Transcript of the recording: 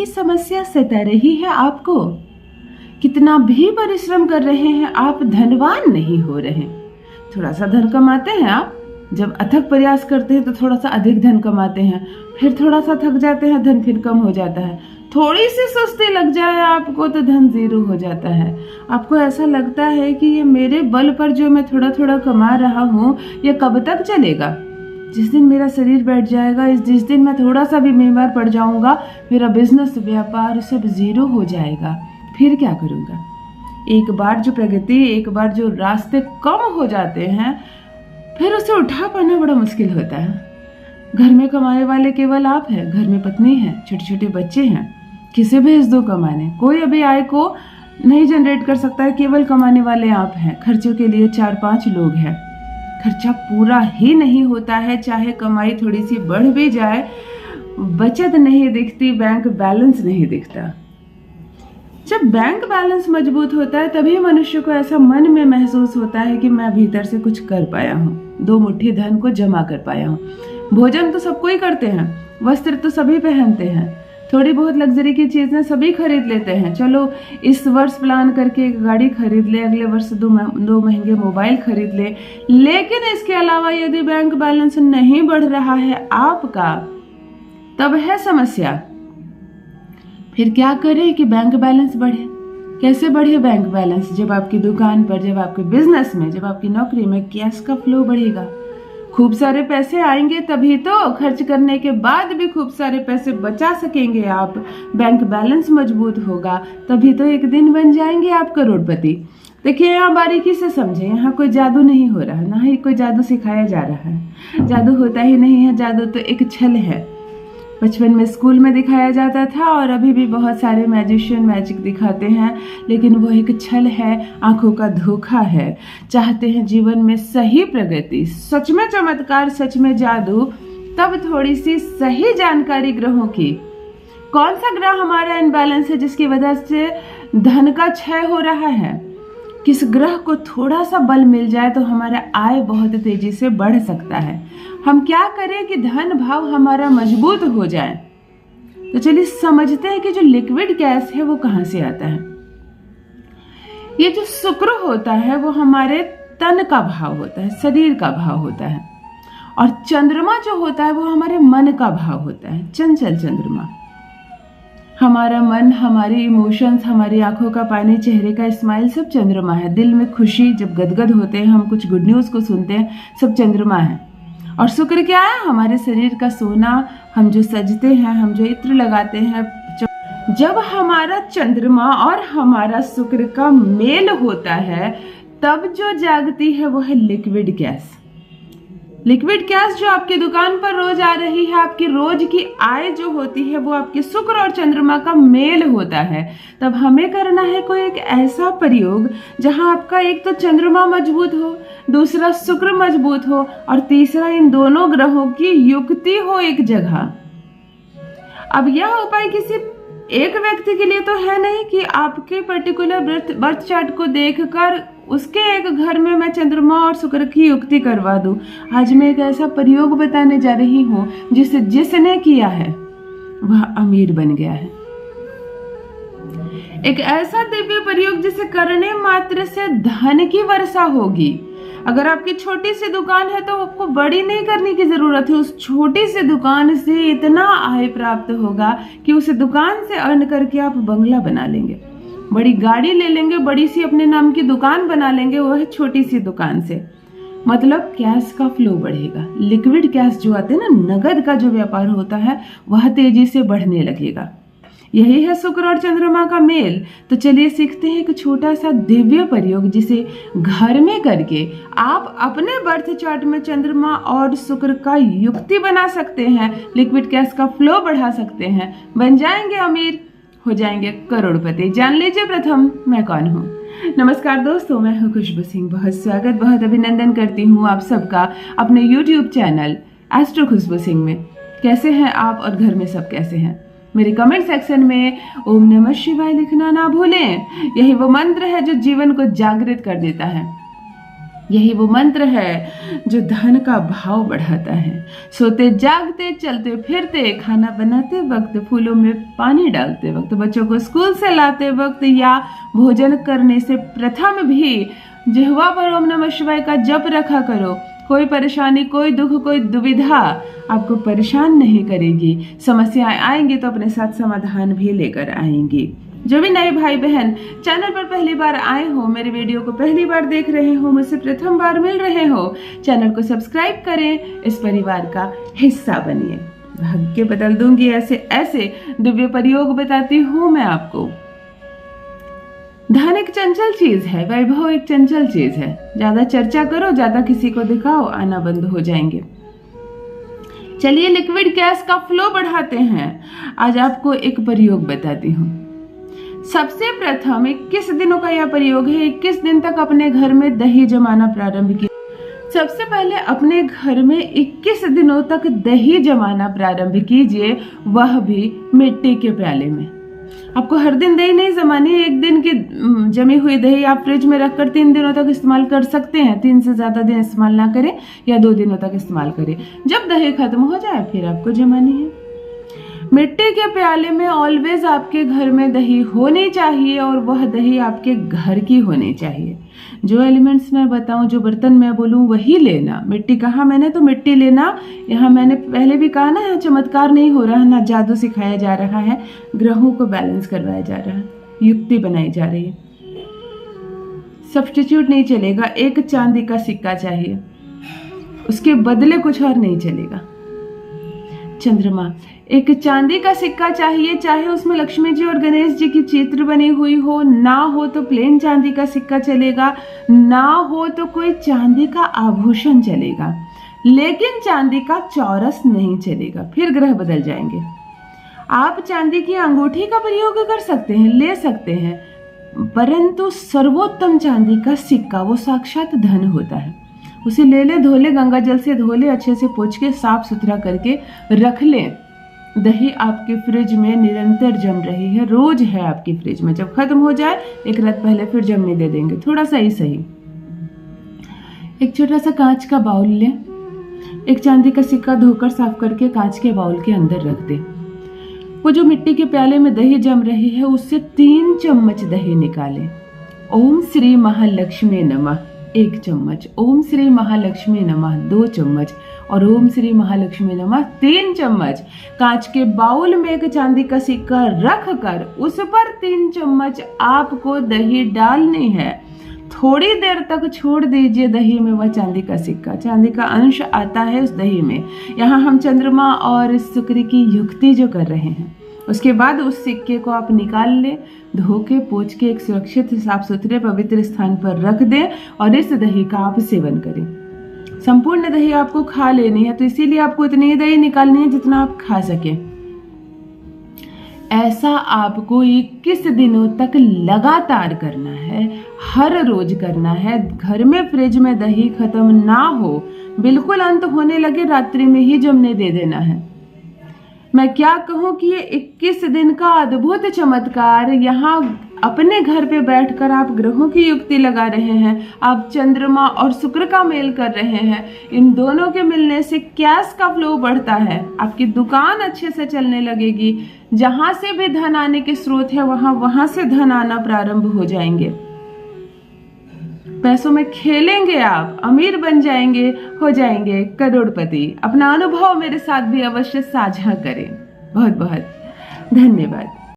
की समस्या सता रही है आपको? कितना भी परिश्रम कर रहे हैं, आप धनवान नहीं हो रहे। थोड़ा सा धन कमाते हैं आप, जब अथक प्रयास करते हैं तो थोड़ा सा अधिक धन कमाते हैं, फिर थोड़ा सा थक जाते हैं, धन फिर कम हो जाता है। थोड़ी सी सुस्ती लग जाए आपको तो धन जीरो हो जाता है। आपको ऐसा लगता है कि ये मेरे बल पर जो मैं थोड़ा थोड़ा कमा रहा हूँ, ये कब तक चलेगा? जिस दिन मेरा शरीर बैठ जाएगा, जिस दिन मैं थोड़ा सा भी बीमार पड़ जाऊंगा, मेरा बिजनेस, व्यापार सब जीरो हो जाएगा। फिर क्या करूंगा? एक बार जो प्रगति, एक बार जो रास्ते कम हो जाते हैं, फिर उसे उठा पाना बड़ा मुश्किल होता है। घर में कमाने वाले केवल आप हैं, घर में पत्नी है, छोटे छोटे बच्चे हैं, किसे भेज दो कमाने? कोई अभी आय को नहीं जनरेट कर सकता है, केवल कमाने वाले आप हैं। खर्चों के लिए 4-5 लोग हैं, खर्चा पूरा ही नहीं होता है, चाहे कमाई थोड़ी सी बढ़ भी जाए, बचत नहीं दिखती, बैंक बैलेंस नहीं दिखता। जब बैंक बैलेंस मजबूत होता है तभी मनुष्य को ऐसा मन में महसूस होता है कि मैं भीतर से कुछ कर पाया हूँ, 2 मुट्ठी धन को जमा कर पाया हूँ। भोजन तो सबको ही करते हैं, वस्त्र तो सभी पहनते हैं, थोड़ी बहुत लग्जरी की चीजें सभी खरीद लेते हैं। चलो इस वर्ष प्लान करके एक गाड़ी खरीद ले, अगले वर्ष 2 महंगे मोबाइल खरीद ले, लेकिन इसके अलावा यदि बैंक बैलेंस नहीं बढ़ रहा है आपका, तब है समस्या। फिर क्या करें कि बैंक बैलेंस बढ़े? कैसे बढ़े बैंक बैलेंस? जब आपकी दुकान पर, जब आपके बिजनेस में, जब आपकी नौकरी में कैश का फ्लो बढ़ेगा, खूब सारे पैसे आएंगे, तभी तो खर्च करने के बाद भी खूब सारे पैसे बचा सकेंगे आप। बैंक बैलेंस मजबूत होगा तभी तो एक दिन बन जाएंगे आप करोड़पति। देखिए, यहाँ बारीकी से समझे, यहाँ कोई जादू नहीं हो रहा, ना ही कोई जादू सिखाया जा रहा है। जादू होता ही नहीं है, जादू तो एक छल है। बचपन में स्कूल में दिखाया जाता था और अभी भी बहुत सारे मैजिशियन मैजिक दिखाते हैं, लेकिन वो एक छल है, आंखों का धोखा है। चाहते हैं जीवन में सही प्रगति, सच में चमत्कार, सच में जादू, तब थोड़ी सी सही जानकारी ग्रहों की। कौन सा ग्रह हमारा इनबैलेंस है जिसकी वजह से धन का क्षय हो रहा है? किस ग्रह को थोड़ा सा बल मिल जाए तो हमारा आय बहुत तेजी से बढ़ सकता है? हम क्या करें कि धन भाव हमारा मजबूत हो जाए? तो चलिए समझते हैं कि जो लिक्विड गैस है वो कहां से आता है। ये जो शुक्र होता है वो हमारे तन का भाव होता है, शरीर का भाव होता है, और चंद्रमा जो होता है वो हमारे मन का भाव होता है, चंचल चंद्रमा। हमारा मन, हमारी इमोशंस, हमारी आंखों का पानी, चेहरे का स्माइल सब चंद्रमा है। दिल में खुशी, जब गदगद होते हैं, हम कुछ गुड न्यूज को सुनते हैं, सब चंद्रमा है। और शुक्र क्या है? हमारे शरीर का सोना, हम जो सजते हैं, हम जो इत्र लगाते हैं। जब हमारा चंद्रमा और हमारा शुक्र का मेल होता है तब जो जागती है वो है लिक्विड गैस। लिक्विड गैस जो आपकी दुकान पर रोज आ रही है, आपकी रोज की आय जो होती है वो आपके शुक्र और चंद्रमा का मेल होता है। तब हमें करना है कोई एक ऐसा प्रयोग जहां आपका एक तो चंद्रमा मजबूत हो, दूसरा शुक्र मजबूत हो, और तीसरा इन दोनों ग्रहों की युक्ति हो एक जगह। अब यह उपाय किसी एक व्यक्ति के लिए तो है नहीं कि आपके पर्टिकुलर बर्थ चार्ट को देखकर उसके एक घर में मैं चंद्रमा और शुक्र की युक्ति करवा दूं। आज मैं एक ऐसा प्रयोग बताने जा रही हूं जिसने किया है वह अमीर बन गया है। एक ऐसा दिव्य प्रयोग जिसे करने मात्र से धन की वर्षा होगी। अगर आपकी छोटी सी दुकान है तो आपको बड़ी नहीं करने की जरूरत है, उस छोटी सी दुकान से इतना आय प्राप्त होगा कि उस दुकान से अर्न करके आप बंगला बना लेंगे, बड़ी गाड़ी ले लेंगे, बड़ी सी अपने नाम की दुकान बना लेंगे, वह छोटी सी दुकान से। मतलब कैश का फ्लो बढ़ेगा। लिक्विड कैश जो आते हैं ना, नगद का जो व्यापार होता है वह तेजी से बढ़ने लगेगा। यही है शुक्र और चंद्रमा का मेल। तो चलिए सीखते हैं एक छोटा सा दिव्य प्रयोग जिसे घर में करके आप अपने बर्थ चार्ट में चंद्रमा और शुक्र का युक्ति बना सकते हैं, लिक्विड कैश का फ्लो बढ़ा सकते हैं, बन जाएंगे अमीर, हो जाएंगे करोड़पति। जान लीजिए प्रथम मैं कौन हूँ। नमस्कार दोस्तों, मैं हूँ खुशबू सिंह। बहुत स्वागत, बहुत अभिनंदन करती हूँ आप सबका अपने YouTube चैनल एस्ट्रो खुशबू सिंह में। कैसे हैं आप और घर में सब कैसे हैं? मेरे कमेंट सेक्शन में ओम नमः शिवाय लिखना ना भूलें। यही वो मंत्र है जो जीवन को जागृत कर देता है। यही वो मंत्र है जो धन का भाव बढ़ाता है। सोते जागते, चलते फिरते, खाना बनाते वक्त, फूलों में पानी डालते वक्त, बच्चों को स्कूल से लाते वक्त या भोजन करने से प्रथम भी जिह्वा पर ओम नमः शिवाय का जप रखा करो। कोई परेशानी, कोई दुख, कोई दुविधा आपको परेशान नहीं करेगी। समस्याएं आएंगी तो अपने साथ समाधान भी लेकर आएंगी। जो भी नए भाई बहन चैनल पर पहली बार आए हो, मेरे वीडियो को पहली बार देख रहे हो, मुझसे प्रथम बार मिल रहे हो, चैनल को सब्सक्राइब करें, इस परिवार का हिस्सा बनिए। भाग्य बदल दूंगी, ऐसे ऐसे दिव्य प्रयोग बताती हूँ मैं आपको। धन एक चंचल चीज है, वैभव एक चंचल चीज है। ज्यादा चर्चा करो, ज्यादा किसी को दिखाओ, आना बंद हो जाएंगे। चलिए लिक्विड कैश का फ्लो बढ़ाते हैं। आज आपको एक प्रयोग बताती हूँ। सबसे प्रथम 21 दिनों का यह प्रयोग है। 21 दिन तक अपने घर में दही जमाना प्रारंभ कीजिए। सबसे पहले अपने घर में 21 दिनों तक दही जमाना प्रारंभ कीजिए, वह भी मिट्टी के प्याले में। आपको हर दिन दही नहीं जमानी है। एक दिन की जमी हुई दही आप फ्रिज में रखकर 3 दिनों तक इस्तेमाल कर सकते हैं। 3 से ज्यादा दिन इस्तेमाल ना करें या 2 दिनों तक इस्तेमाल करें। जब दही खत्म हो जाए फिर आपको जमानी है। मिट्टी के प्याले में ऑलवेज आपके घर में दही होनी चाहिए और वह दही आपके घर की होनी चाहिए। जो एलिमेंट्स मैं बताऊं, जो बर्तन मैं बोलूं वही लेना। मिट्टी कहा मैंने तो मिट्टी लेना। यहाँ मैंने पहले भी कहा ना, यहाँ चमत्कार नहीं हो रहा, ना जादू सिखाया जा रहा है, ग्रहों को बैलेंस करवाया जा रहा है, युक्ति बनाई जा रही है। सब्स्टिट्यूट नहीं चलेगा। एक चांदी का सिक्का चाहिए, उसके बदले कुछ और नहीं चलेगा। चंद्रमा, एक चांदी का सिक्का चाहिए, चाहे उसमें लक्ष्मी जी और गणेश जी की चित्र बनी हुई हो। ना हो तो प्लेन चांदी का सिक्का चलेगा, ना हो तो कोई चांदी का आभूषण चलेगा, लेकिन चांदी का चौरस नहीं चलेगा, फिर ग्रह बदल जाएंगे। आप चांदी की अंगूठी का प्रयोग कर सकते हैं, ले सकते हैं, परंतु सर्वोत्तम चांदी का सिक्का वो साक्षात धन होता है। उसे ले ले, धो ले, गंगा जल से धो ले, अच्छे से पोंछ के साफ सुथरा करके रख ले। दही आपके फ्रिज में निरंतर जम रही है, रोज है आपकी फ्रिज में। जब खत्म हो जाए एक रात पहले फिर जमने दे देंगे, थोड़ा सा ही सही। एक छोटा सा कांच का बाउल ले, एक चांदी का सिक्का धोकर साफ करके कांच के बाउल के अंदर रख दे। वो जो मिट्टी के प्याले में दही जम रही है, उससे 3 चम्मच दही निकाले। ओम श्री महालक्ष्मी नमः 1 चम्मच, ओम श्री महालक्ष्मी नमः 2 चम्मच और ओम श्री महालक्ष्मी नमः 3 चम्मच। कांच के बाउल में एक चांदी का सिक्का रख कर उस पर 3 चम्मच आपको दही डालनी है। थोड़ी देर तक छोड़ दीजिए दही में वह चांदी का सिक्का, चांदी का अंश आता है उस दही में। यहाँ हम चंद्रमा और शुक्र की युक्ति जो कर रहे हैं, उसके बाद उस सिक्के को आप निकाल ले, धो के पोंछ के एक सुरक्षित साफ सुथरे पवित्र स्थान पर रख दें और इस दही का आप सेवन करें। संपूर्ण दही आपको खा लेनी है, तो इसीलिए आपको इतनी ही दही निकालनी है जितना आप खा सके। ऐसा आपको 21 दिनों तक लगातार करना है, हर रोज करना है। घर में फ्रिज में दही खत्म ना हो, बिल्कुल अंत होने लगे रात्रि में ही जमने दे देना है। मैं क्या कहूँ कि ये 21 दिन का अद्भुत चमत्कार, यहाँ अपने घर पे बैठकर आप ग्रहों की युक्ति लगा रहे हैं, आप चंद्रमा और शुक्र का मेल कर रहे हैं। इन दोनों के मिलने से कैश का फ्लो बढ़ता है, आपकी दुकान अच्छे से चलने लगेगी। जहां से भी धन आने के स्रोत है वहां से धन आना प्रारंभ हो जाएंगे। पैसों में खेलेंगे, आप अमीर बन जाएंगे, हो जाएंगे करोड़पति। अपना अनुभव मेरे साथ भी अवश्य साझा करें। बहुत बहुत धन्यवाद।